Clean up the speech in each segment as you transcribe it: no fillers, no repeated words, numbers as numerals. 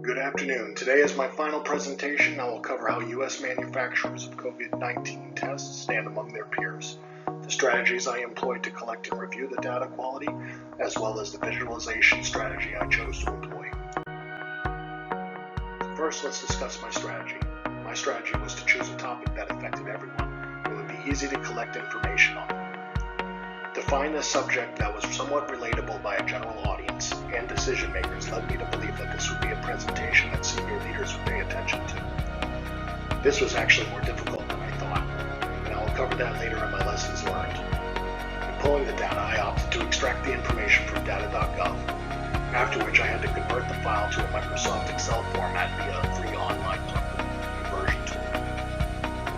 Good afternoon. Today is my final presentation. I will cover how U.S. manufacturers of COVID-19 tests stand among their peers, the strategies I employed to collect and review the data quality, as well as the visualization strategy I chose to employ. First, let's discuss my strategy. My strategy was to choose a topic that affected everyone and would be easy to collect information on. To find a subject that was somewhat relatable by a general audience and decision makers led me to believe that this would be a presentation that senior leaders would pay attention to. This was actually more difficult than I thought, and I will cover that later in my lessons learned. In pulling the data, I opted to extract the information from data.gov, after which I had to convert the file to a Microsoft Excel format via a free online conversion tool.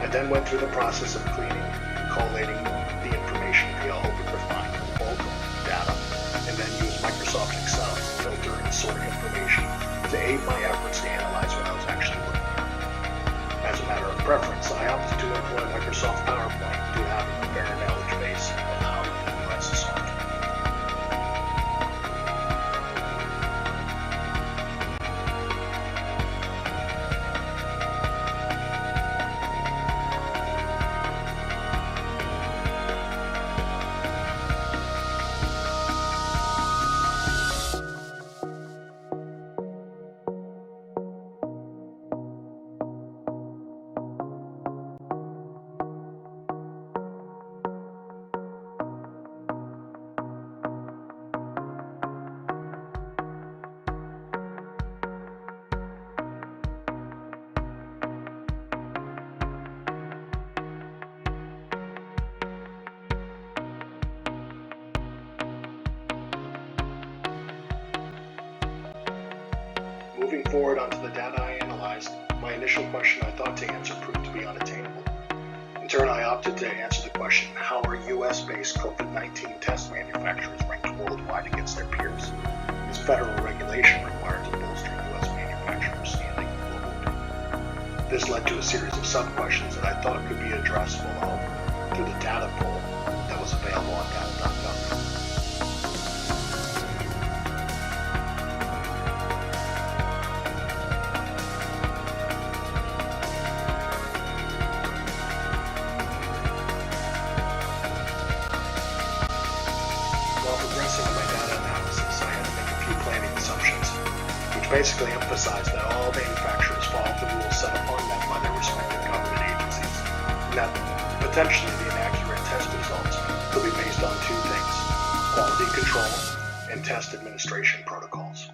I then went through the process of cleaning and collating the information via OpenRefine bulk data, and then use Microsoft Excel to filter and sort information to aid my efforts to analyze what I was actually looking at. As a matter of preference, I opted to employ Microsoft PowerPoint to have a fair knowledge base of how to utilize the software. Moving forward onto the data I analyzed, my initial question I thought to answer proved to be unattainable. In turn, I opted to answer the question, how are US-based COVID-19 test manufacturers ranked worldwide against their peers? Is federal regulation required to bolster US manufacturers' standing globally? This led to a series of sub-questions that I thought could be addressed below through the data pool that was available on data.gov. Basically emphasize that all manufacturers follow the rules set upon them by their respective government agencies, and that potentially the inaccurate test results could be based on two things: quality control and test administration protocols.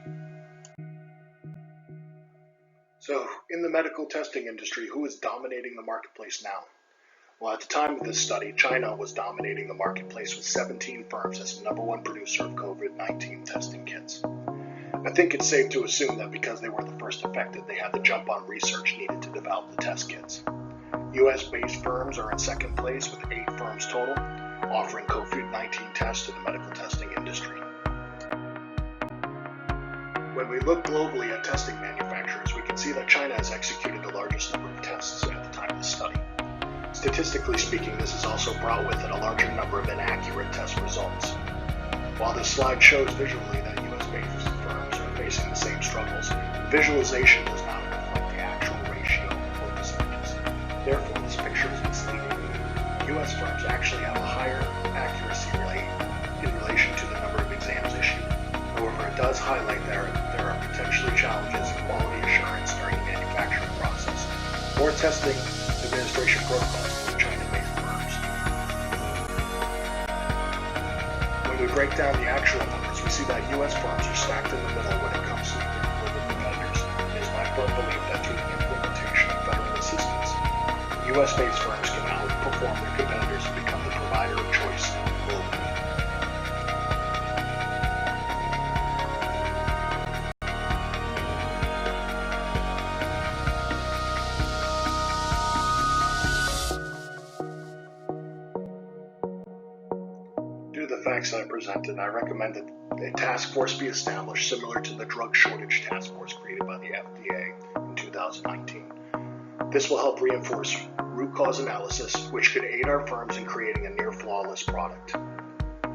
So, in the medical testing industry, who is dominating the marketplace now? Well, at the time of this study, China was dominating the marketplace with 17 firms as the #1 producer of COVID-19 testing kits. I think it's safe to assume that because they were the first affected, they had the jump on research needed to develop the test kits. US-based firms are in second place with 8 firms total, offering COVID-19 tests to the medical testing industry. When we look globally at testing manufacturers, we can see that China has executed the largest number of tests at the time of the study. Statistically speaking, this has also brought with it a larger number of inaccurate test results. While this slide shows visually that US-based firms are facing the same struggles, the visualization does not reflect the actual ratio or percentages. Therefore, this picture is misleading. US firms actually have a higher accuracy rate in relation to the number of exams issued. However, it does highlight that there are potentially challenges in quality assurance during the manufacturing process, or testing administration protocols for China-based firms. When we break down the actual numbers, we see that US firms are stacked in the middle when it comes to their global competitors. It is my firm belief that through the implementation of federal assistance, US-based firms can outperform their competitors and become the provider of choice globally. Due to the facts I presented, I recommend that a task force be established similar to the drug shortage task force created by the FDA in 2019. This will help reinforce root cause analysis, which could aid our firms in creating a near flawless product.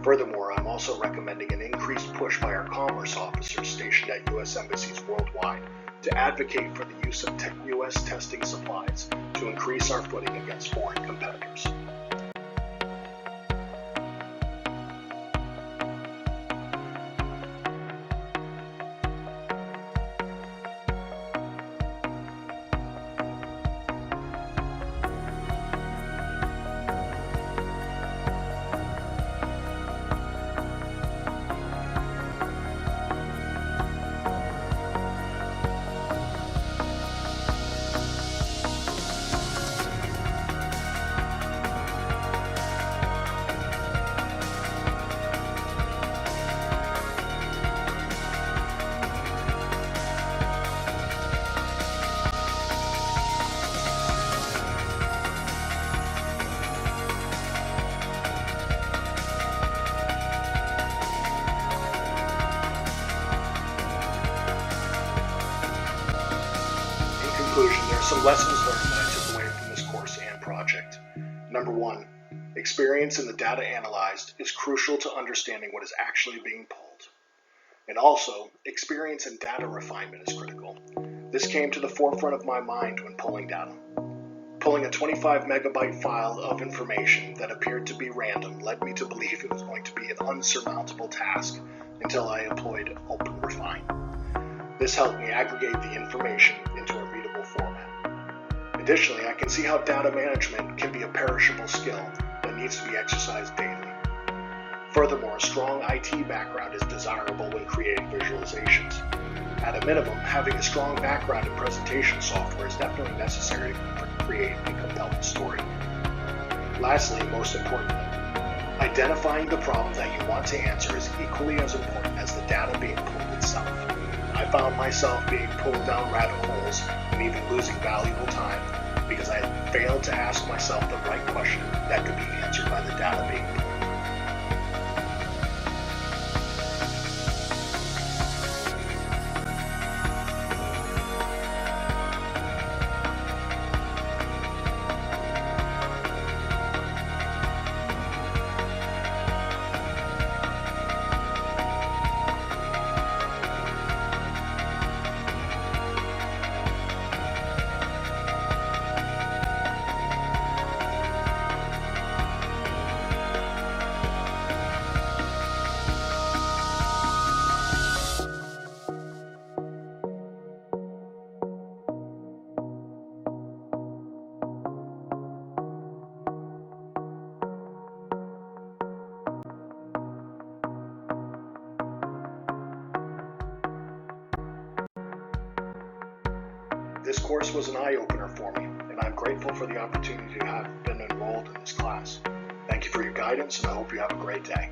Furthermore, I'm also recommending an increased push by our commerce officers stationed at U.S. embassies worldwide to advocate for the use of U.S. testing supplies to increase our footing against foreign competitors. There are some lessons learned that I took away from this course and project. Number one, experience in the data analyzed is crucial to understanding what is actually being pulled. And also, experience in data refinement is critical. This came to the forefront of my mind when pulling data. Pulling a 25 megabyte file of information that appeared to be random led me to believe it was going to be an unsurmountable task until I employed OpenRefine. This helped me aggregate the information into a readable format. Additionally, I can see how data management can be a perishable skill that needs to be exercised daily. Furthermore, a strong IT background is desirable when creating visualizations. At a minimum, having a strong background in presentation software is definitely necessary to create a compelling story. Lastly, and most importantly, identifying the problem that you want to answer is equally as important as the data being pulled itself. I found myself being pulled down rabbit holes and even losing valuable time because I had failed to ask myself the right question that could be answered by the data being pulled. This course was an eye-opener for me, and I'm grateful for the opportunity to have been enrolled in this class. Thank you for your guidance, and I hope you have a great day.